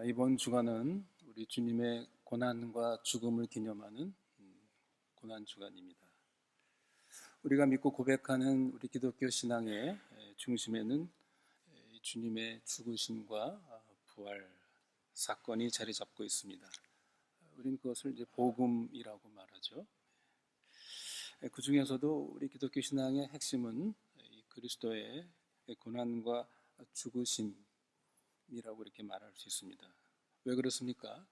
이번 주간은 우리 주님의 고난과 죽음을 기념하는 고난 주간입니다. 우리가 믿고 고백하는 우리 기독교 신앙의 중심에는 주님의 죽으심과 부활 사건이 자리 잡고 있습니다. 우리는 그것을 이제 복음이라고 말하죠. 그 중에서도 우리 기독교 신앙의 핵심은 그리스도의 고난과 죽으심 이라고 이렇게 말할 수 있습니다. 왜 그렇습니까?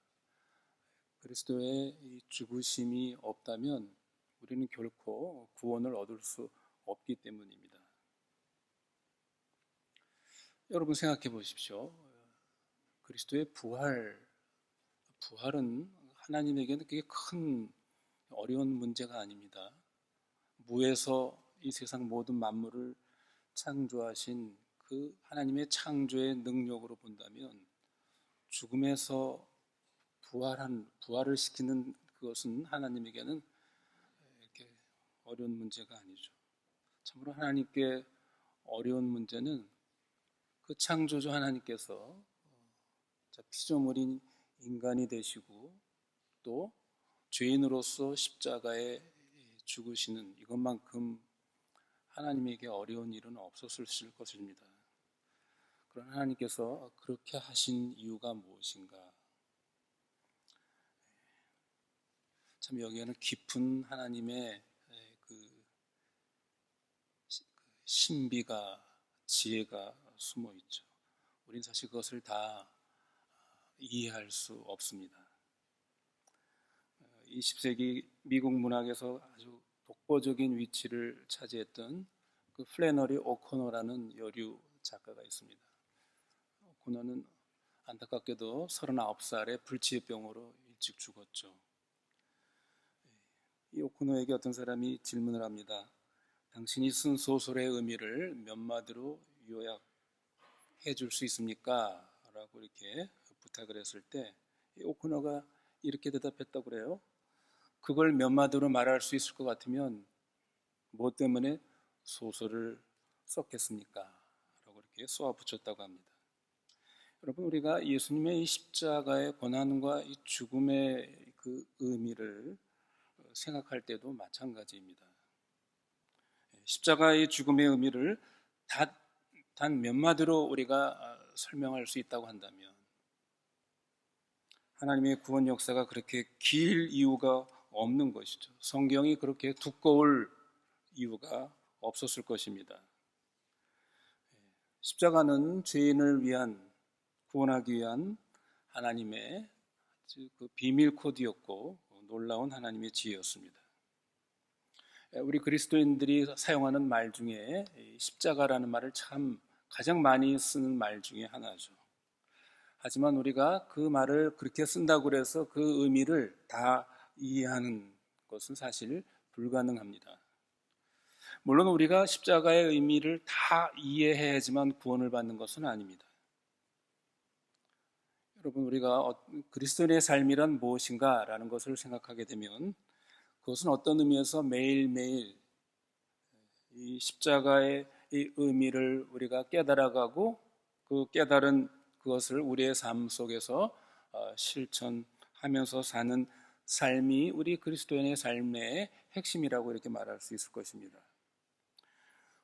그리스도의 이 죽으심이 없다면 우리는 결코 구원을 얻을 수 없기 때문입니다. 여러분 생각해 보십시오. 그리스도의 부활은 하나님에게는 그게 큰 어려운 문제가 아닙니다. 무에서 이 세상 모든 만물을 창조하신 그 하나님의 창조의 능력으로 본다면 죽음에서 부활을 시키는 그것은 하나님에게는 이렇게 어려운 문제가 아니죠. 참으로 하나님께 어려운 문제는 그 창조주 하나님께서 피조물인 인간이 되시고 또 죄인으로서 십자가에 죽으시는 이것만큼 하나님에게 어려운 일은 없었을 것입니다. 그러나 하나님께서 그렇게 하신 이유가 무엇인가? 참 여기에는 깊은 하나님의 그 신비가 지혜가 숨어 있죠. 우리는 사실 그것을 다 이해할 수 없습니다. 20세기 미국 문학에서 아주 독보적인 위치를 차지했던 그 플래너리 오코너라는 여류 작가가 있습니다. 오코너는 안타깝게도 39살에 불치병으로 일찍 죽었죠. 이 오코너에게 어떤 사람이 질문을 합니다. 당신이 쓴 소설의 의미를 몇 마디로 요약해 줄 수 있습니까? 라고 이렇게 부탁을 했을 때 이 오코너가 이렇게 대답했다고 그래요. 그걸 몇 마디로 말할 수 있을 것 같으면 뭐 때문에 소설을 썼겠습니까? 라고 이렇게 쏘아붙였다고 합니다. 여러분, 우리가 예수님의 이 십자가의 고난과 이 죽음의 그 의미를 생각할 때도 마찬가지입니다. 십자가의 죽음의 의미를 단 몇 마디로 우리가 설명할 수 있다고 한다면 하나님의 구원 역사가 그렇게 길 이유가 없는 것이죠. 성경이 그렇게 두꺼울 이유가 없었을 것입니다. 십자가는 죄인을 위한 구원하기 위한 하나님의 그 비밀 코드였고 놀라운 하나님의 지혜였습니다. 우리 그리스도인들이 사용하는 말 중에 십자가라는 말을 참 가장 많이 쓰는 말 중에 하나죠. 하지만 우리가 그 말을 그렇게 쓴다고 해서 그 의미를 다 이해하는 것은 사실 불가능합니다. 물론 우리가 십자가의 의미를 다 이해해야지만 구원을 받는 것은 아닙니다. 여러분, 우리가 그리스도인의 삶이란 무엇인가 라는 것을 생각하게 되면 그것은 어떤 의미에서 매일매일 이 십자가의 이 의미를 우리가 깨달아가고 그 깨달은 그것을 우리의 삶 속에서 실천하면서 사는 삶이 우리 그리스도인의 삶의 핵심이라고 이렇게 말할 수 있을 것입니다.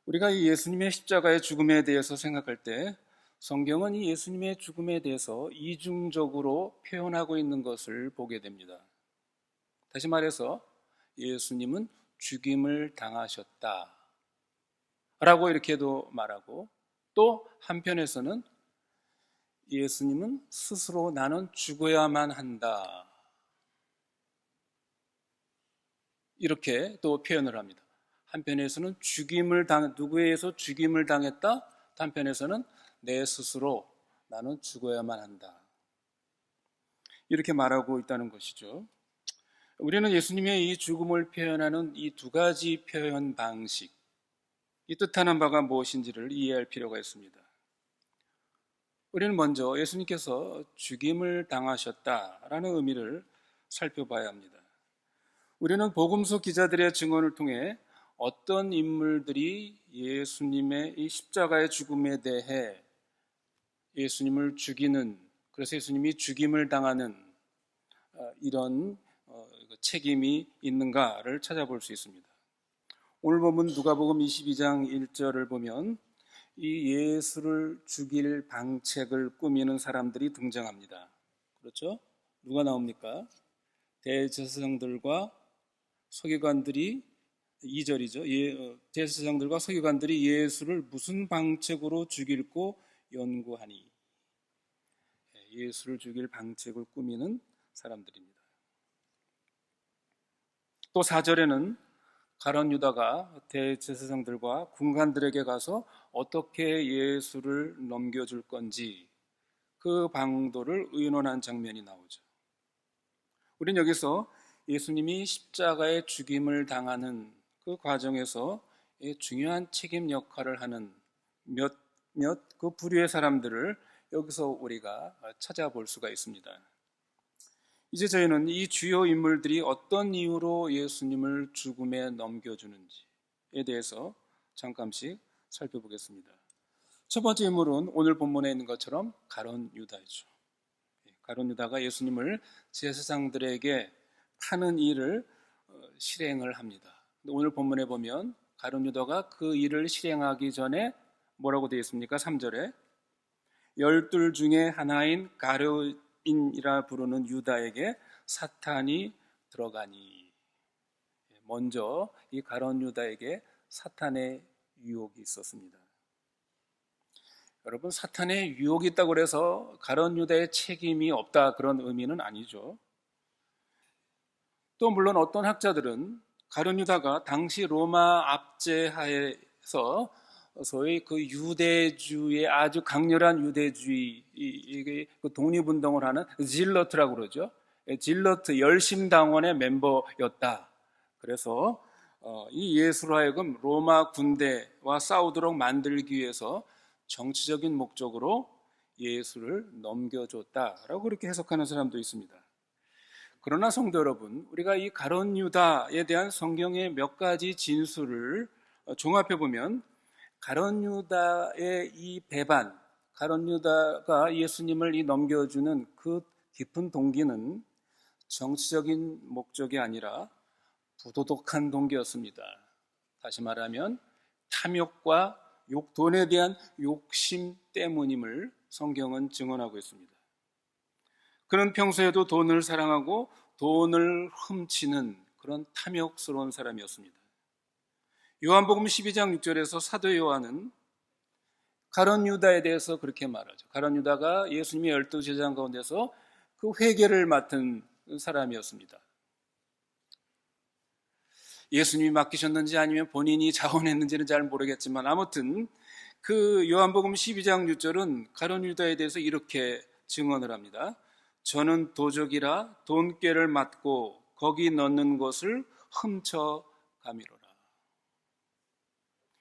우리가 이 예수님의 십자가의 죽음에 대해서 생각할 때 성경은 이 예수님의 죽음에 대해서 이중적으로 표현하고 있는 것을 보게 됩니다. 다시 말해서 예수님은 죽임을 당하셨다 라고 이렇게도 말하고 또 한편에서는 예수님은 스스로 나는 죽어야만 한다 이렇게 또 표현을 합니다. 한편에서는 누구에 의해서 죽임을 당했다. 한편에서는 내 스스로 나는 죽어야만 한다. 이렇게 말하고 있다는 것이죠. 우리는 예수님의 이 죽음을 표현하는 이 두 가지 표현 방식, 이 뜻하는 바가 무엇인지를 이해할 필요가 있습니다. 우리는 먼저 예수님께서 죽임을 당하셨다라는 의미를 살펴봐야 합니다. 우리는 복음서 기자들의 증언을 통해 어떤 인물들이 예수님의 이 십자가의 죽음에 대해 예수님을 죽이는 그래서 예수님이 죽임을 당하는 이런 책임이 있는가를 찾아볼 수 있습니다. 오늘 보면 누가복음 22장 1절을 보면 이 예수를 죽일 방책을 꾸미는 사람들이 등장합니다. 그렇죠? 누가 나옵니까? 대제사장들과 서기관들이 2절이죠. 대제사장들과 서기관들이 예수를 무슨 방책으로 죽일고 연구하니. 예수를 죽일 방책을 꾸미는 사람들입니다. 또 4절에는 가룟 유다가 대제사장들과 군관들에게 가서 어떻게 예수를 넘겨줄 건지 그 방도를 의논한 장면이 나오죠. 우린 여기서 예수님이 십자가의 죽임을 당하는 그 과정에서 중요한 책임 역할을 하는 몇몇 그 부류의 사람들을 여기서 우리가 찾아볼 수가 있습니다. 이제 저희는 이 주요 인물들이 어떤 이유로 예수님을 죽음에 넘겨주는지에 대해서 잠깐씩 살펴보겠습니다. 첫 번째 인물은 오늘 본문에 있는 것처럼 가룟 유다이죠. 가룟 유다가 예수님을 제사장들에게 파는 일을 실행을 합니다. 오늘 본문에 보면 가룟 유다가 그 일을 실행하기 전에 뭐라고 되어 있습니까? 3절에 열둘 중에 하나인 가룟인이라 부르는 유다에게 사탄이 들어가니. 먼저 이 가룟 유다에게 사탄의 유혹이 있었습니다. 여러분, 사탄의 유혹이 있다고 해서 가룟 유다의 책임이 없다 그런 의미는 아니죠. 또 물론 어떤 학자들은 가룟 유다가 당시 로마 압제하에서 소위 그 유대주의 아주 강렬한 유대주의 그 독립운동을 하는 질러트라고 그러죠. 질러트 열심당원의 멤버였다. 그래서 이 예수로 하여금 로마 군대와 싸우도록 만들기 위해서 정치적인 목적으로 예수를 넘겨줬다라고 그렇게 해석하는 사람도 있습니다. 그러나 성도 여러분, 우리가 이 가룟 유다에 대한 성경의 몇 가지 진술을 종합해 보면 가룟 유다의 이 배반, 가룟 유다가 예수님을 넘겨주는 그 깊은 동기는 정치적인 목적이 아니라 부도덕한 동기였습니다. 다시 말하면 탐욕과 돈에 대한 욕심 때문임을 성경은 증언하고 있습니다. 그는 평소에도 돈을 사랑하고 돈을 훔치는 그런 탐욕스러운 사람이었습니다. 요한복음 12장 6절에서 사도 요한은 가룟 유다에 대해서 그렇게 말하죠. 가룟 유다가 예수님의 12제자장 가운데서 그 회계를 맡은 사람이었습니다. 예수님이 맡기셨는지 아니면 본인이 자원했는지는 잘 모르겠지만 아무튼 그 요한복음 12장 6절은 가룟 유다에 대해서 이렇게 증언을 합니다. 저는 도적이라 돈꾀를 맡고 거기 넣는 것을 훔쳐 가미로라.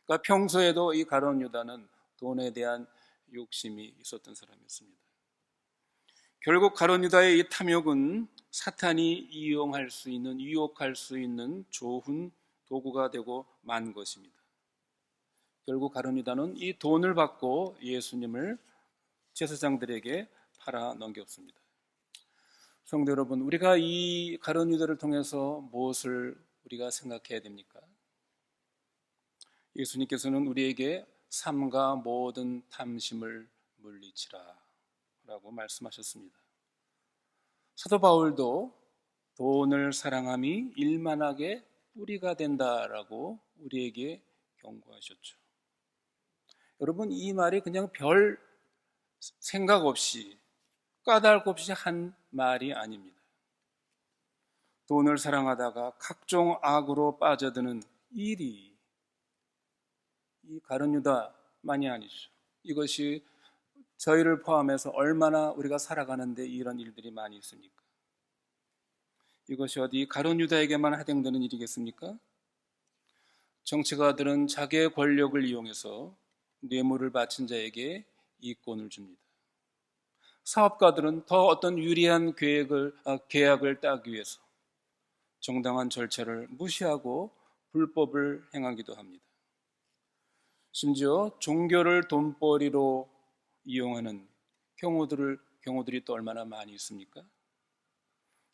그러니까 평소에도 이 가룟 유다는 돈에 대한 욕심이 있었던 사람이었습니다. 결국 가룟 유다의 이 탐욕은 사탄이 이용할 수 있는, 유혹할 수 있는 좋은 도구가 되고 만 것입니다. 결국 가룟 유다는 이 돈을 받고 예수님을 제사장들에게 팔아 넘겼습니다. 성도 여러분, 우리가 이 가룟 유다를 통해서 무엇을 우리가 생각해야 됩니까? 예수님께서는 우리에게 삼가 모든 탐심을 물리치라 라고 말씀하셨습니다. 사도 바울도 돈을 사랑함이 일만하게 뿌리가 된다라고 우리에게 경고하셨죠. 여러분, 이 말이 그냥 별 생각 없이 까닭 없이 한 말이 아닙니다. 돈을 사랑하다가 각종 악으로 빠져드는 일이 이 가룟 유다만이 아니죠. 이것이 저희를 포함해서 얼마나 우리가 살아가는데 이런 일들이 많이 있습니까? 이것이 어디 가룟 유다에게만 해당되는 일이겠습니까? 정치가들은 자기의 권력을 이용해서 뇌물을 바친 자에게 이권을 줍니다. 사업가들은 더 어떤 유리한 계약을 따기 위해서 정당한 절차를 무시하고 불법을 행하기도 합니다. 심지어 종교를 돈벌이로 이용하는 경우들이 또 얼마나 많이 있습니까?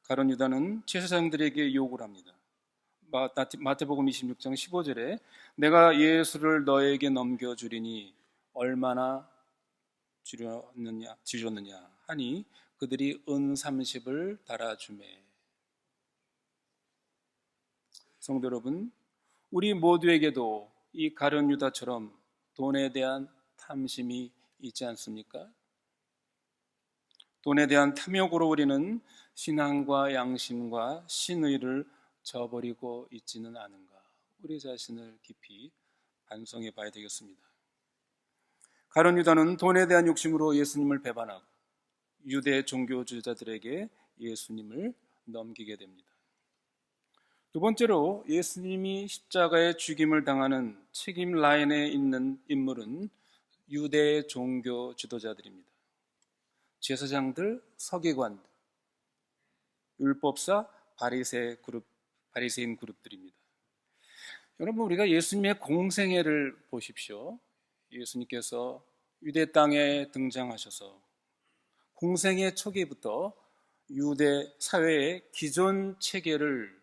가룟 유다는 제사장들에게 욕을 합니다. 마태복음 26장 15절에 내가 예수를 너에게 넘겨주리니 얼마나 주셨느냐 하니 그들이 은 30을 달아주매. 성도 여러분, 우리 모두에게도 이 가룟 유다처럼 돈에 대한 탐심이 있지 않습니까? 돈에 대한 탐욕으로 우리는 신앙과 양심과 신의를 저버리고 있지는 않은가? 우리 자신을 깊이 반성해 봐야 되겠습니다. 가룟 유다는 돈에 대한 욕심으로 예수님을 배반하고 유대 종교 지도자들에게 예수님을 넘기게 됩니다. 두 번째로 예수님이 십자가에 죽임을 당하는 책임 라인에 있는 인물은 유대 종교 지도자들입니다. 제사장들, 서기관들, 율법사, 바리새인 그룹들입니다. 여러분, 우리가 예수님의 공생애를 보십시오. 예수님께서 유대 땅에 등장하셔서 공생애 초기부터 유대 사회의 기존 체계를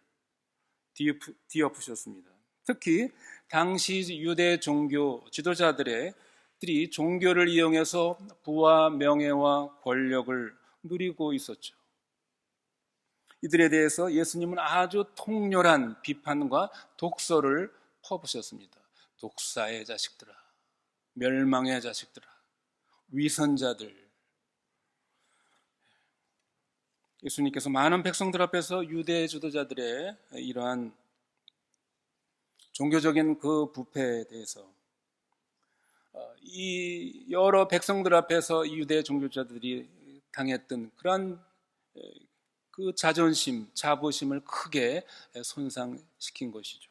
뒤엎으셨습니다. 특히 당시 유대 종교 지도자들이 종교를 이용해서 부와 명예와 권력을 누리고 있었죠. 이들에 대해서 예수님은 아주 통렬한 비판과 독서를 퍼부셨습니다. 독사의 자식들아, 멸망의 자식들아, 위선자들. 예수님께서 많은 백성들 앞에서 유대 지도자들의 이러한 종교적인 그 부패에 대해서 이 여러 백성들 앞에서 유대 종교자들이 당했던 그러한 그 자존심, 자부심을 크게 손상시킨 것이죠.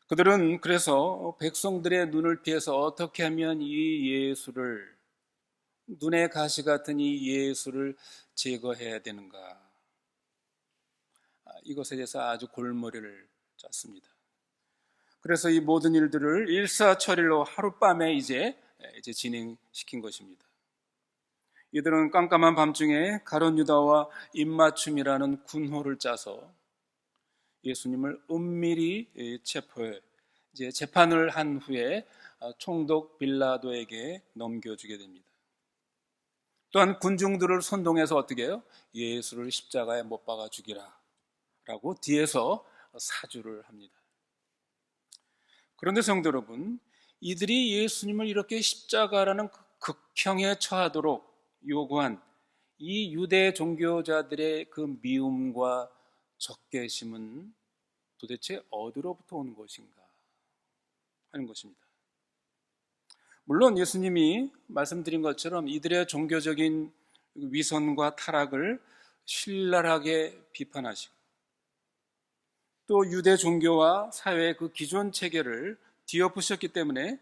그들은 그래서 백성들의 눈을 피해서 어떻게 하면 이 예수를, 눈의 가시 같은 이 예수를 제거해야 되는가, 이것에 대해서 아주 골머리를 짰습니다. 그래서 이 모든 일들을 일사천리로 하룻밤에 이제 진행시킨 것입니다. 이들은 깜깜한 밤중에 가룟 유다와 입맞춤이라는 군호를 짜서 예수님을 은밀히 체포해 이제 재판을 한 후에 총독 빌라도에게 넘겨주게 됩니다. 또한 군중들을 선동해서 어떻게 해요? 예수를 십자가에 못 박아 죽이라 라고 뒤에서 사주를 합니다. 그런데 성도 여러분, 이들이 예수님을 이렇게 십자가라는 극형에 처하도록 요구한 이 유대 종교자들의 그 미움과 적개심은 도대체 어디로부터 오는 것인가 하는 것입니다. 물론 예수님이 말씀드린 것처럼 이들의 종교적인 위선과 타락을 신랄하게 비판하시고 또 유대 종교와 사회의 그 기존 체계를 뒤엎으셨기 때문에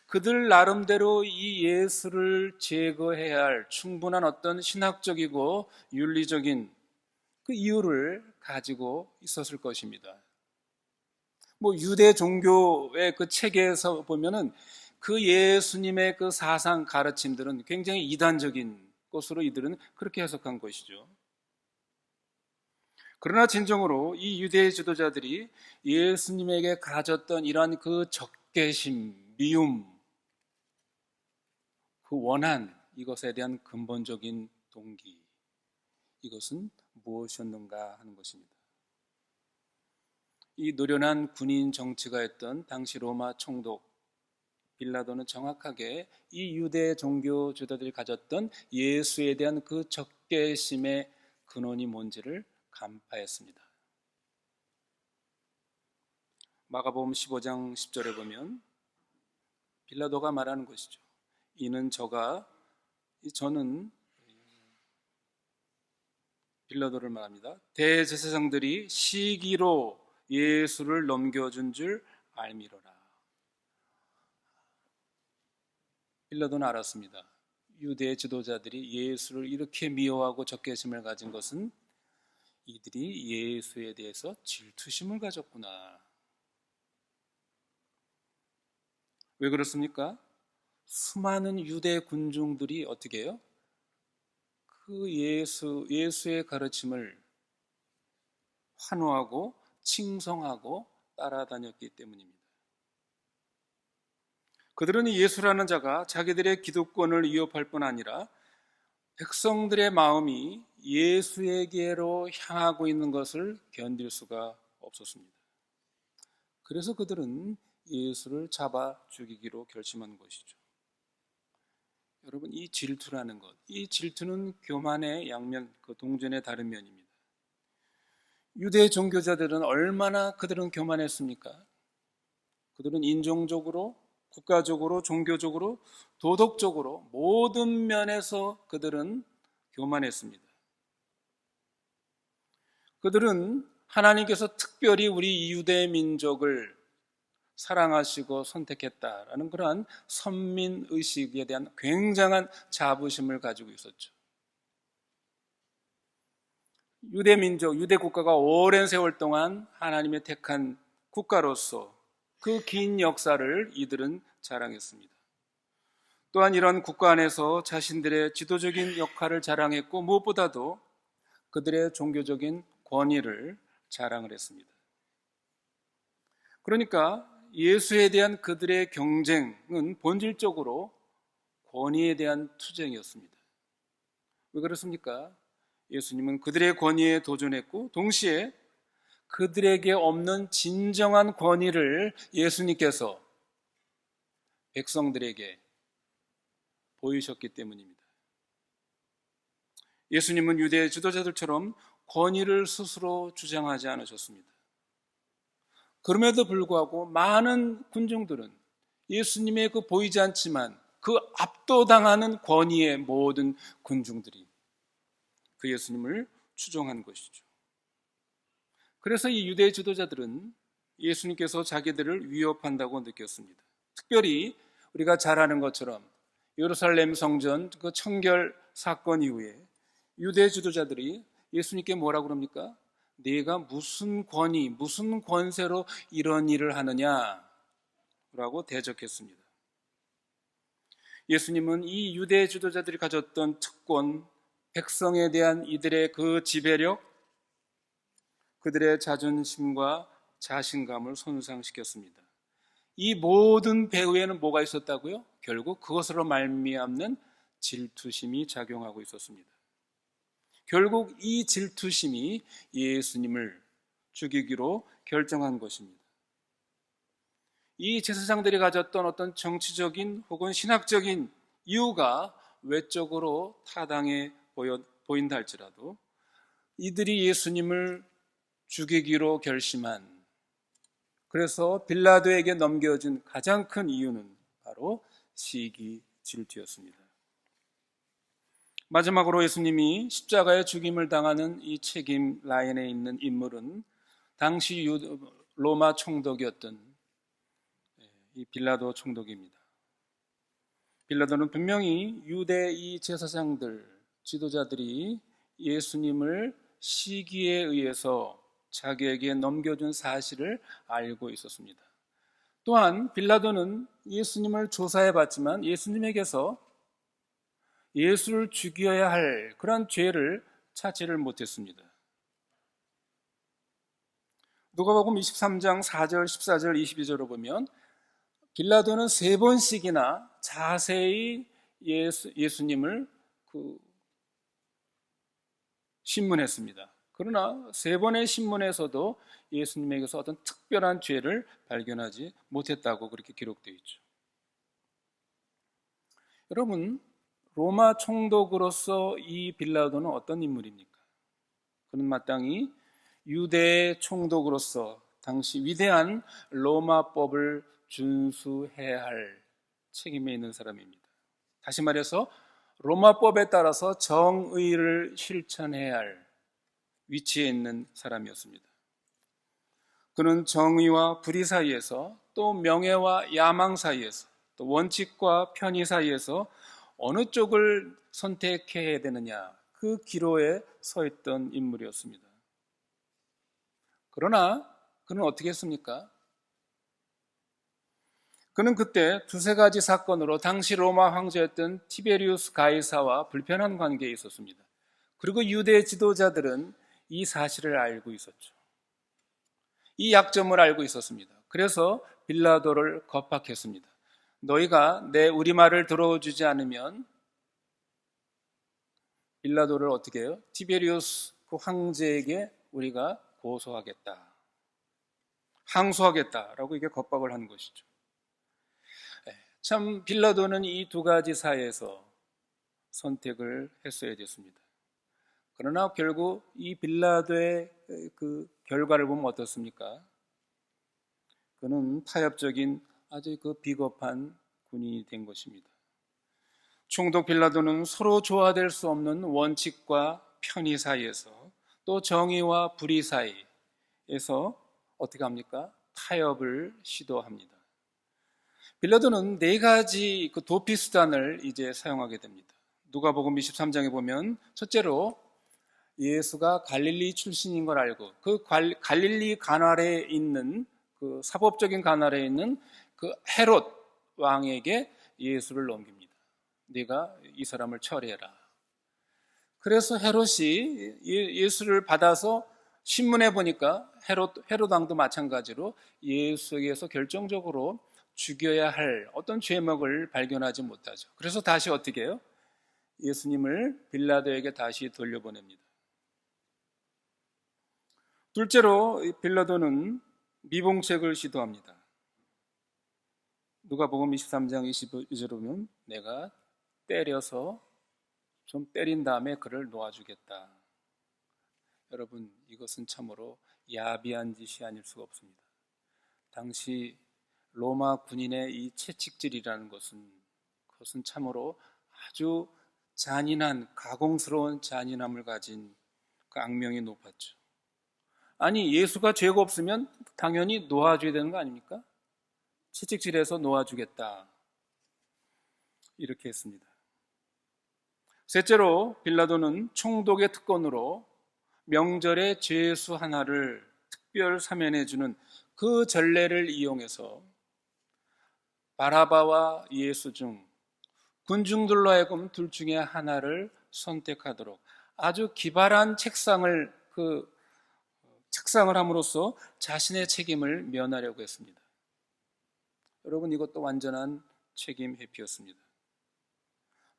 그들 나름대로 이 예수를 제거해야 할 충분한 어떤 신학적이고 윤리적인 그 이유를 가지고 있었을 것입니다. 유대 종교의 그 체계에서 보면은 그 예수님의 그 사상 가르침들은 굉장히 이단적인 것으로 이들은 그렇게 해석한 것이죠. 그러나 진정으로 이 유대 지도자들이 예수님에게 가졌던 이러한 그 적개심, 미움, 그 원한, 이것에 대한 근본적인 동기, 이것은 무엇이었는가 하는 것입니다. 이 노련한 군인 정치가였던 당시 로마 총독 빌라도는 정확하게 이 유대 종교 지도자들이 가졌던 예수에 대한 그 적개심의 근원이 뭔지를 간파했습니다. 마가복음 15장 10절에 보면 빌라도가 말하는 것이죠. 저는 빌라도를 말합니다. 대제사장들이 시기로 예수를 넘겨준 줄 알미러라. 빌라도는 알았습니다. 유대 지도자들이 예수를 이렇게 미워하고 적개심을 가진 것은 이들이 예수에 대해서 질투심을 가졌구나. 왜 그렇습니까? 수많은 유대 군중들이 어떻게 해요? 그 예수의 가르침을 환호하고 칭송하고 따라다녔기 때문입니다. 그들은 이 예수라는 자가 자기들의 기득권을 위협할 뿐 아니라 백성들의 마음이 예수에게로 향하고 있는 것을 견딜 수가 없었습니다. 그래서 그들은 예수를 잡아 죽이기로 결심한 것이죠. 여러분, 이 질투라는 것, 이 질투는 교만의 양면, 그 동전의 다른 면입니다. 유대 종교자들은 얼마나 그들은 교만했습니까? 그들은 인종적으로, 국가적으로, 종교적으로, 도덕적으로 모든 면에서 그들은 교만했습니다. 그들은 하나님께서 특별히 우리 유대 민족을 사랑하시고 선택했다라는 그러한 선민의식에 대한 굉장한 자부심을 가지고 있었죠. 유대 민족, 유대 국가가 오랜 세월 동안 하나님의 택한 국가로서 그 긴 역사를 이들은 자랑했습니다. 또한 이런 국가 안에서 자신들의 지도적인 역할을 자랑했고 무엇보다도 그들의 종교적인 권위를 자랑을 했습니다. 그러니까 예수에 대한 그들의 경쟁은 본질적으로 권위에 대한 투쟁이었습니다. 왜 그렇습니까? 예수님은 그들의 권위에 도전했고 동시에 그들에게 없는 진정한 권위를 예수님께서 백성들에게 보이셨기 때문입니다. 예수님은 유대 지도자들처럼 권위를 스스로 주장하지 않으셨습니다. 그럼에도 불구하고 많은 군중들은 예수님의 그 보이지 않지만 그 압도당하는 권위의 모든 군중들이 그 예수님을 추종한 것이죠. 그래서 이 유대 지도자들은 예수님께서 자기들을 위협한다고 느꼈습니다. 특별히 우리가 잘 아는 것처럼 예루살렘 성전 그 청결 사건 이후에 유대 지도자들이 예수님께 뭐라고 그럽니까? 네가 무슨 권위, 무슨 권세로 이런 일을 하느냐라고 대적했습니다. 예수님은 이 유대 지도자들이 가졌던 특권, 백성에 대한 이들의 그 지배력, 그들의 자존심과 자신감을 손상시켰습니다. 이 모든 배후에는 뭐가 있었다고요? 결국 그것으로 말미암는 질투심이 작용하고 있었습니다. 결국 이 질투심이 예수님을 죽이기로 결정한 것입니다. 이 제사장들이 가졌던 어떤 정치적인 혹은 신학적인 이유가 외적으로 타당해 보인다 할지라도 이들이 예수님을 죽이기로 결심한, 그래서 빌라도에게 넘겨진 가장 큰 이유는 바로 시기 질투였습니다. 마지막으로 예수님이 십자가의 죽임을 당하는 이 책임 라인에 있는 인물은 당시 로마 총독이었던 이 빌라도 총독입니다. 빌라도는 분명히 유대 이 제사장들, 지도자들이 예수님을 시기에 의해서 자기에게 넘겨준 사실을 알고 있었습니다. 또한 빌라도는 예수님을 조사해 봤지만 예수님에게서 예수를 죽여야 할 그런 죄를 찾지를 못했습니다. 누가복음 23장 4절, 14절, 22절을 보면 빌라도는 3번씩이나 자세히 예수님을 신문했습니다. 그러나 3번의 신문에서도 예수님에게서 어떤 특별한 죄를 발견하지 못했다고 그렇게 기록되어 있죠. 여러분, 로마 총독으로서 이 빌라도는 어떤 인물입니까? 그는 마땅히 유대 총독으로서 당시 위대한 로마법을 준수해야 할 책임에 있는 사람입니다. 다시 말해서 로마법에 따라서 정의를 실천해야 할 위치에 있는 사람이었습니다. 그는 정의와 불의 사이에서, 또 명예와 야망 사이에서, 또 원칙과 편의 사이에서 어느 쪽을 선택해야 되느냐, 그 기로에 서 있던 인물이었습니다. 그러나 그는 어떻게 했습니까? 그는 그때 두세 가지 사건으로 당시 로마 황제였던 티베리우스 가이사와 불편한 관계에 있었습니다. 그리고 유대 지도자들은 이 사실을 알고 있었죠. 이 약점을 알고 있었습니다. 그래서 빌라도를 겁박했습니다. 너희가 내 우리말을 들어주지 않으면 빌라도를 어떻게 해요? 티베리우스 그 황제에게 우리가 고소하겠다, 항소하겠다라고 이게 겁박을 한 것이죠. 참 빌라도는 이 두 가지 사이에서 선택을 했어야 됐습니다. 그러나 결국 이 빌라도의 그 결과를 보면 어떻습니까? 그는 타협적인 아주 그 비겁한 군인이 된 것입니다. 총독 빌라도는 서로 조화될 수 없는 원칙과 편의 사이에서 또 정의와 불의 사이에서 어떻게 합니까? 타협을 시도합니다. 빌라도는 네 가지 그 도피 수단을 이제 사용하게 됩니다. 누가복음 23장에 보면 첫째로 예수가 갈릴리 출신인 걸 알고 그 갈릴리 가나에 있는 그 사법적인 가나에 있는 그 헤롯 왕에게 예수를 넘깁니다. 네가 이 사람을 처리해라. 그래서 헤롯이 예수를 받아서 신문에 보니까 헤롯 왕도 마찬가지로 예수에게서 결정적으로 죽여야 할 어떤 죄목을 발견하지 못하죠. 그래서 다시 어떻게 해요? 예수님을 빌라도에게 다시 돌려보냅니다. 둘째로 빌라도는 미봉책을 시도합니다. 누가복음 23장 22절에 보면 내가 때려서 좀 때린 다음에 그를 놓아주겠다. 여러분, 이것은 참으로 야비한 짓이 아닐 수가 없습니다. 당시 로마 군인의 이 채찍질이라는 그것은 참으로 아주 잔인한, 가공스러운 잔인함을 가진 그 악명이 높았죠. 아니, 예수가 죄가 없으면 당연히 놓아줘야 되는 거 아닙니까? 채찍질해서 놓아주겠다. 이렇게 했습니다. 셋째로 빌라도는 총독의 특권으로 명절에 죄수 하나를 특별 사면해주는 그 전례를 이용해서 바라바와 예수 중 군중들로 하여금 둘 중에 하나를 선택하도록 아주 기발한 책상을 함으로써 자신의 책임을 면하려고 했습니다. 여러분, 이것도 완전한 책임 회피였습니다.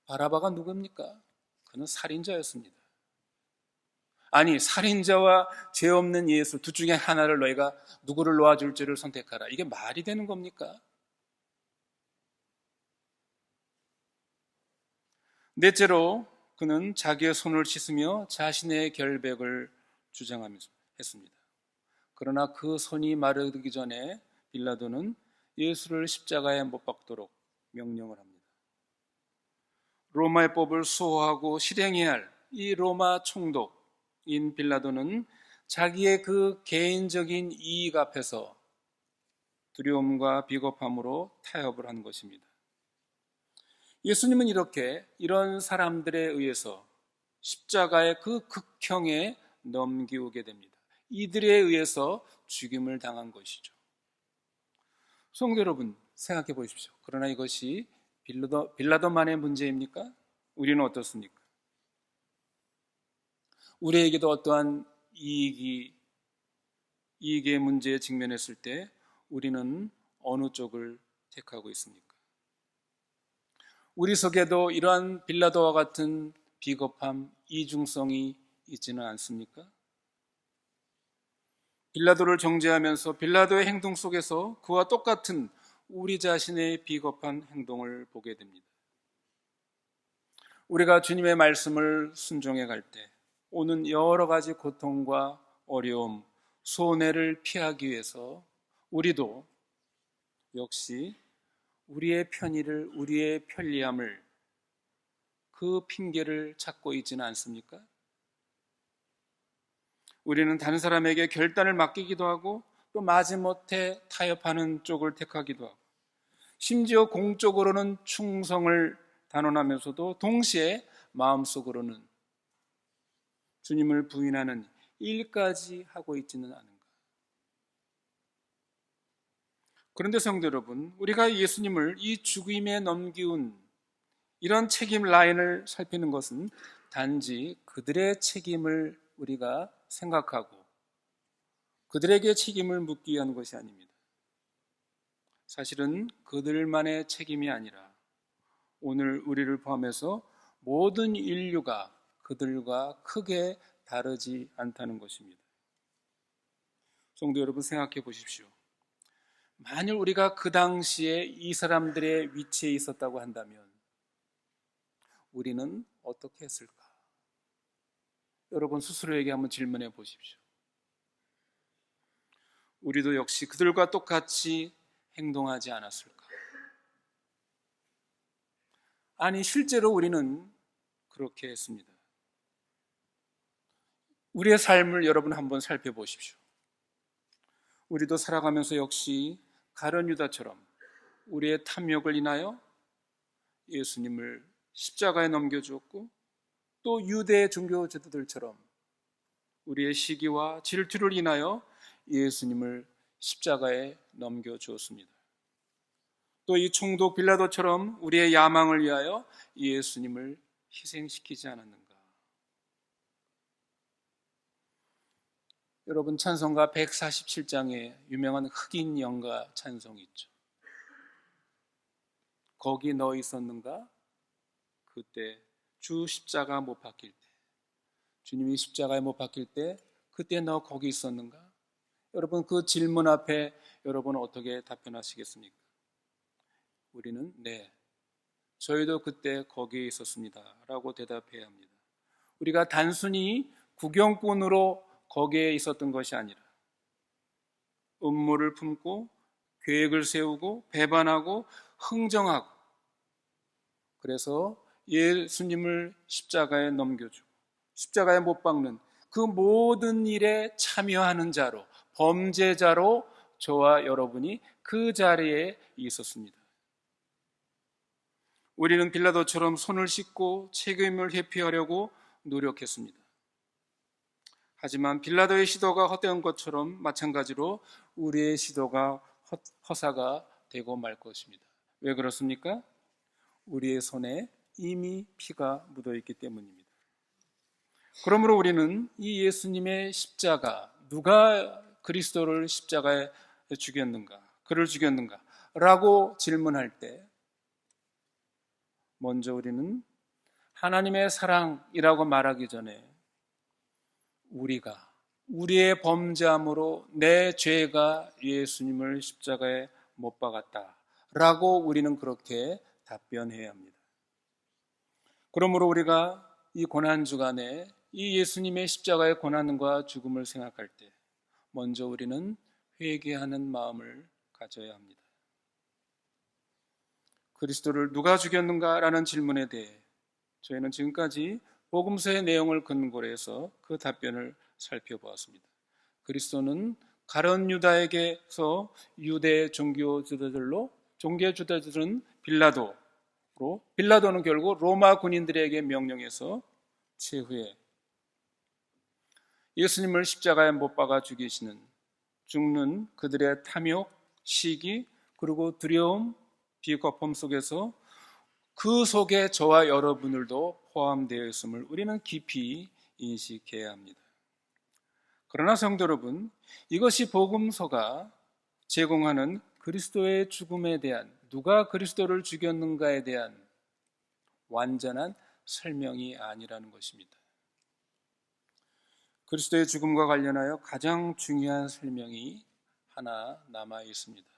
바라바가 누굽니까? 그는 살인자였습니다. 아니, 살인자와 죄 없는 예수 둘 중에 하나를 너희가 누구를 놓아줄지를 선택하라. 이게 말이 되는 겁니까? 넷째로 그는 자기의 손을 씻으며 자신의 결백을 주장하면서 했습니다. 그러나 그 손이 마르기 전에 빌라도는 예수를 십자가에 못 박도록 명령을 합니다. 로마의 법을 수호하고 실행해야 할 이 로마 총독인 빌라도는 자기의 그 개인적인 이익 앞에서 두려움과 비겁함으로 타협을 한 것입니다. 예수님은 이런 사람들에 의해서 십자가의 그 극형에 넘기게 됩니다. 이들에 의해서 죽임을 당한 것이죠. 성도 여러분, 생각해 보십시오. 그러나 이것이 빌라도만의 문제입니까? 우리는 어떻습니까? 우리에게도 어떠한 이익의 문제에 직면했을 때 우리는 어느 쪽을 택하고 있습니까? 우리 속에도 이러한 빌라도와 같은 비겁함, 이중성이 있지는 않습니까? 빌라도를 정죄하면서 빌라도의 행동 속에서 그와 똑같은 우리 자신의 비겁한 행동을 보게 됩니다. 우리가 주님의 말씀을 순종해 갈 때 오는 여러 가지 고통과 어려움, 손해를 피하기 위해서 우리도 역시 우리의 편의를, 우리의 편리함을 그 핑계를 찾고 있지는 않습니까? 우리는 다른 사람에게 결단을 맡기기도 하고 또 마지못해 타협하는 쪽을 택하기도 하고 심지어 공적으로는 충성을 단언하면서도 동시에 마음속으로는 주님을 부인하는 일까지 하고 있지는 않은가. 그런데 성도 여러분, 우리가 예수님을 이 죽음에 넘기운 이런 책임 라인을 살피는 것은 단지 그들의 책임을 우리가 생각하고 그들에게 책임을 묻기 위한 것이 아닙니다. 사실은 그들만의 책임이 아니라 오늘 우리를 포함해서 모든 인류가 그들과 크게 다르지 않다는 것입니다. 성도 여러분, 생각해 보십시오. 만일 우리가 그 당시에 이 사람들의 위치에 있었다고 한다면 우리는 어떻게 했을까? 여러분 스스로에게 한번 질문해 보십시오. 우리도 역시 그들과 똑같이 행동하지 않았을까? 아니, 실제로 우리는 그렇게 했습니다. 우리의 삶을 여러분 한번 살펴보십시오. 우리도 살아가면서 역시 가룟 유다처럼 우리의 탐욕을 인하여 예수님을 십자가에 넘겨주었고, 또 유대 종교 제도들처럼 우리의 시기와 질투를 인하여 예수님을 십자가에 넘겨주었습니다. 또 이 총독 빌라도처럼 우리의 야망을 위하여 예수님을 희생시키지 않았는가? 여러분, 찬송가 147장에 유명한 흑인 영가 찬송이 있죠. 거기 너 있었는가? 그때 주 십자가 못 박힐 때, 주님이 십자가에 못 박힐 때 그때 너 거기 있었는가? 여러분, 그 질문 앞에 여러분은 어떻게 답변하시겠습니까? 우리는 네, 저희도 그때 거기에 있었습니다 라고 대답해야 합니다. 우리가 단순히 구경꾼으로 거기에 있었던 것이 아니라 음모를 품고 계획을 세우고 배반하고 흥정하고, 그래서 예수님을 십자가에 넘겨주고 십자가에 못 박는 그 모든 일에 참여하는 자로, 범죄자로 저와 여러분이 그 자리에 있었습니다. 우리는 빌라도처럼 손을 씻고 책임을 회피하려고 노력했습니다. 하지만 빌라도의 시도가 헛된 것처럼 마찬가지로 우리의 시도가 허사가 되고 말 것입니다. 왜 그렇습니까? 우리의 손에 이미 피가 묻어 있기 때문입니다. 그러므로 우리는 이 예수님의 십자가, 누가 그리스도를 십자가에 죽였는가, 그를 죽였는가 라고 질문할 때 먼저 우리는 하나님의 사랑이라고 말하기 전에 우리의 범죄함으로 내 죄가 예수님을 십자가에 못 박았다 라고 우리는 그렇게 답변해야 합니다. 그러므로 우리가 이 고난주간에 이 예수님의 십자가의 고난과 죽음을 생각할 때 먼저 우리는 회개하는 마음을 가져야 합니다. 그리스도를 누가 죽였는가 라는 질문에 대해 저희는 지금까지 복음서의 내용을 근거로 해서 그 답변을 살펴보았습니다. 그리스도는 가룟 유다에게서 유대 종교 지도자들은 빌라도는 결국 로마 군인들에게 명령해서 최후에 예수님을 십자가에 못 박아 죽는 그들의 탐욕, 시기, 그리고 두려움, 비겁함 속에서 그 속에 저와 여러분들도 포함되어 있음을 우리는 깊이 인식해야 합니다. 그러나 성도 여러분, 이것이 복음서가 제공하는 그리스도의 죽음에 대한, 누가 그리스도를 죽였는가에 대한 완전한 설명이 아니라는 것입니다. 그리스도의 죽음과 관련하여 가장 중요한 설명이 하나 남아 있습니다.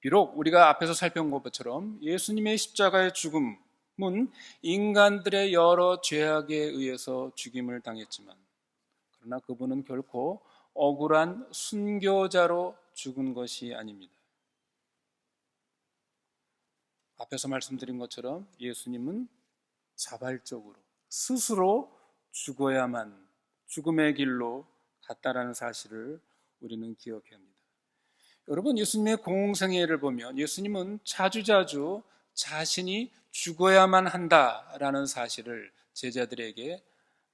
비록 우리가 앞에서 살펴본 것처럼 예수님의 십자가의 죽음은 인간들의 여러 죄악에 의해서 죽임을 당했지만, 그러나 그분은 결코 억울한 순교자로 죽은 것이 아닙니다. 앞에서 말씀드린 것처럼 예수님은 자발적으로 스스로 죽어야만 죽음의 길로 갔다라는 사실을 우리는 기억해야 합니다. 여러분, 예수님의 공생애를 보면 예수님은 자주자주 자신이 죽어야만 한다라는 사실을 제자들에게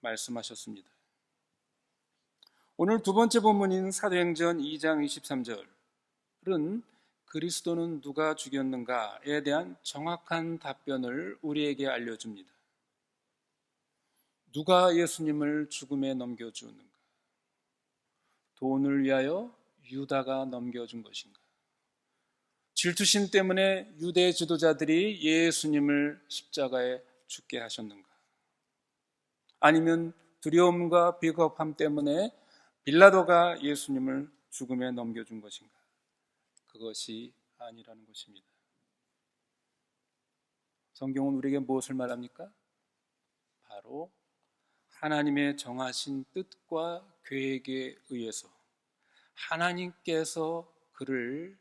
말씀하셨습니다. 오늘 두 번째 본문인 사도행전 2장 23절을 그리스도는 누가 죽였는가에 대한 정확한 답변을 우리에게 알려줍니다. 누가 예수님을 죽음에 넘겨주었는가? 돈을 위하여 유다가 넘겨준 것인가? 질투심 때문에 유대 지도자들이 예수님을 십자가에 죽게 하셨는가? 아니면 두려움과 비겁함 때문에 빌라도가 예수님을 죽음에 넘겨준 것인가? 그것이 아니라는 것입니다. 성경은 우리에게 무엇을 말합니까? 바로 하나님의 정하신 뜻과 계획에 의해서 하나님께서 그를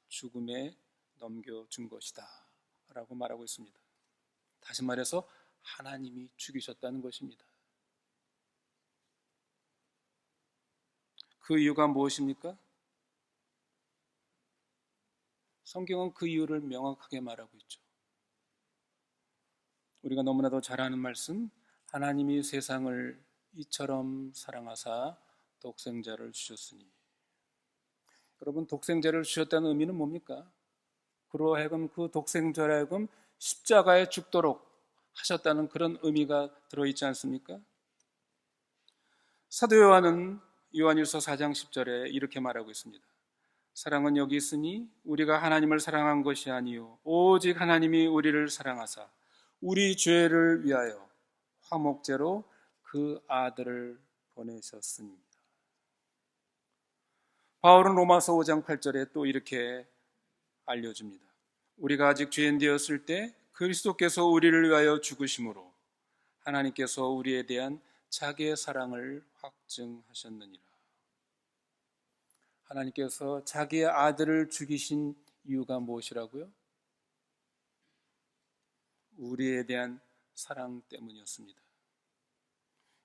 죽음에 넘겨준 것이다 라고 말하고 있습니다. 다시 말해서 하나님이 죽이셨다는 것입니다. 그 이유가 무엇입니까? 성경은 그 이유를 명확하게 말하고 있죠. 우리가 너무나도 잘 아는 말씀, 하나님이 세상을 이처럼 사랑하사 독생자를 주셨으니. 여러분, 독생자를 주셨다는 의미는 뭡니까? 그로 하여금 그 독생자로 하여금 십자가에 죽도록 하셨다는 그런 의미가 들어있지 않습니까? 사도 요한은 요한일서 4장 10절에 이렇게 말하고 있습니다. 사랑은 여기 있으니 우리가 하나님을 사랑한 것이 아니요 오직 하나님이 우리를 사랑하사 우리 죄를 위하여 화목제로 그 아들을 보내셨습니다. 바울은 로마서 5장 8절에 또 이렇게 알려줍니다. 우리가 아직 죄인 되었을 때 그리스도께서 우리를 위하여 죽으심으로 하나님께서 우리에 대한 자기의 사랑을 확증하셨느니라. 하나님께서 자기의 아들을 죽이신 이유가 무엇이라고요? 우리에 대한 사랑 때문이었습니다.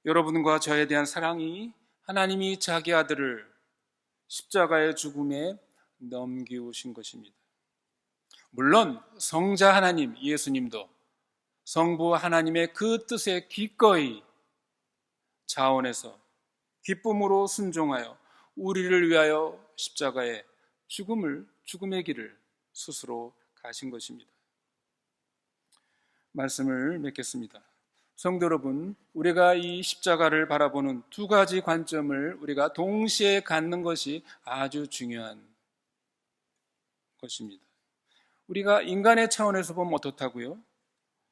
여러분과 저에 대한 사랑이 하나님이 자기 아들을 십자가의 죽음에 넘기우신 것입니다. 물론 성자 하나님 예수님도 성부 하나님의 그 뜻에 기꺼이 자원해서 기쁨으로 순종하여 우리를 위하여 십자가에 죽음의 길을 스스로 가신 것입니다. 말씀을 맺겠습니다. 성도 여러분, 우리가 이 십자가를 바라보는 두 가지 관점을 우리가 동시에 갖는 것이 아주 중요한 것입니다. 우리가 인간의 차원에서 보면 어떻다고요?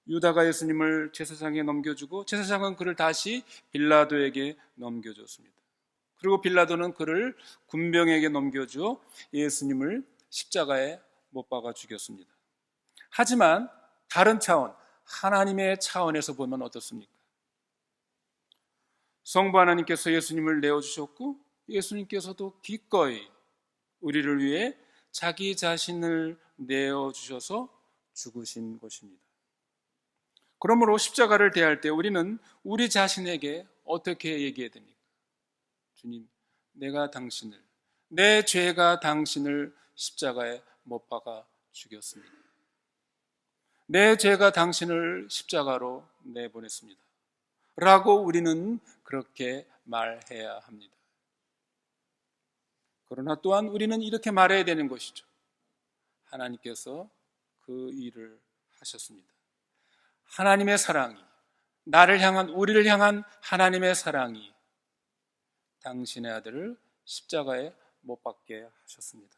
유다가 예수님을 제사장에 넘겨주고 제사장은 그를 다시 빌라도에게 넘겨줬습니다. 그리고 빌라도는 그를 군병에게 넘겨주어 예수님을 십자가에 못 박아 죽였습니다. 하지만 다른 차원, 하나님의 차원에서 보면 어떻습니까? 성부 하나님께서 예수님을 내어주셨고 예수님께서도 기꺼이 우리를 위해 자기 자신을 내어주셔서 죽으신 것입니다. 그러므로 십자가를 대할 때 우리는 우리 자신에게 어떻게 얘기해야 됩니까? 주님, 내 죄가 당신을 십자가에 못 박아 죽였습니다. 내 죄가 당신을 십자가로 내보냈습니다. 라고 우리는 그렇게 말해야 합니다. 그러나 또한 우리는 이렇게 말해야 되는 것이죠. 하나님께서 그 일을 하셨습니다. 하나님의 사랑이, 우리를 향한 하나님의 사랑이 당신의 아들을 십자가에 못 박게 하셨습니다.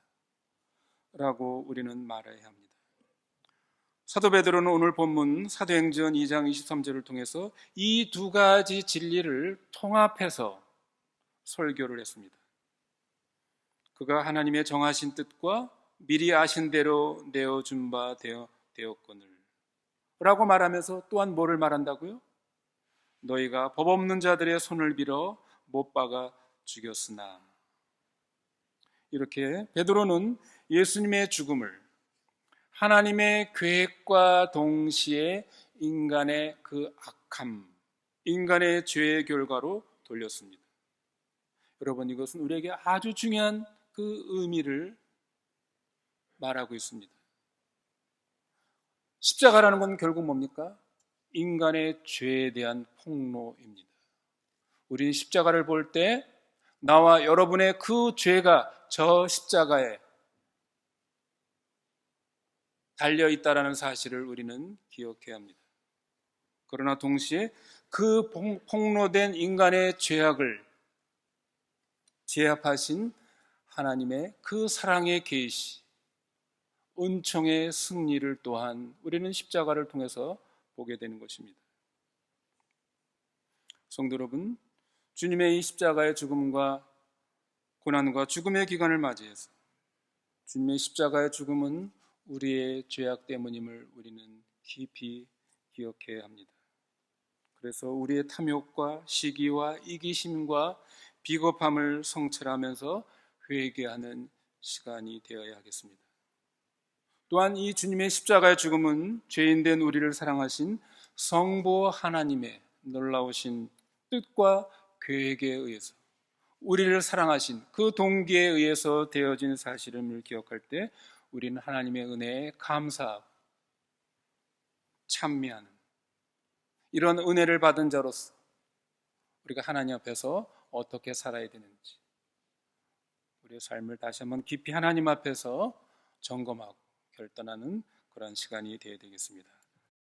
라고 우리는 말해야 합니다. 사도 베드로는 오늘 본문 사도행전 2장 23절을 통해서 이 두 가지 진리를 통합해서 설교를 했습니다. 그가 하나님의 정하신 뜻과 미리 아신 대로 내어준 바 되었거늘 라고 말하면서 또한 뭐를 말한다고요? 너희가 법 없는 자들의 손을 빌어 못 박아 죽였으나. 이렇게 베드로는 예수님의 죽음을 하나님의 계획과 동시에 인간의 그 악함, 인간의 죄의 결과로 돌렸습니다. 여러분, 이것은 우리에게 아주 중요한 그 의미를 말하고 있습니다. 십자가라는 건 결국 뭡니까? 인간의 죄에 대한 폭로입니다. 우리는 십자가를 볼 때 나와 여러분의 그 죄가 저 십자가에 달려있다라는 사실을 우리는 기억해야 합니다. 그러나 동시에 그 폭로된 인간의 죄악을 제압하신 하나님의 그 사랑의 계시, 은총의 승리를 또한 우리는 십자가를 통해서 보게 되는 것입니다. 성도 여러분, 주님의 이 십자가의 죽음과 고난과 죽음의 기간을 맞이해서 주님의 십자가의 죽음은 우리의 죄악 때문임을 우리는 깊이 기억해야 합니다. 그래서 우리의 탐욕과 시기와 이기심과 비겁함을 성찰하면서 회개하는 시간이 되어야 하겠습니다. 또한 이 주님의 십자가의 죽음은 죄인된 우리를 사랑하신 성부 하나님의 놀라우신 뜻과 계획에 의해서 우리를 사랑하신 그 동기에 의해서 되어진 사실임을 기억할 때 우리는 하나님의 은혜에 감사하고 찬미하는 이런 은혜를 받은 자로서 우리가 하나님 앞에서 어떻게 살아야 되는지 우리의 삶을 다시 한번 깊이 하나님 앞에서 점검하고 결단하는 그런 시간이 되어야 되겠습니다.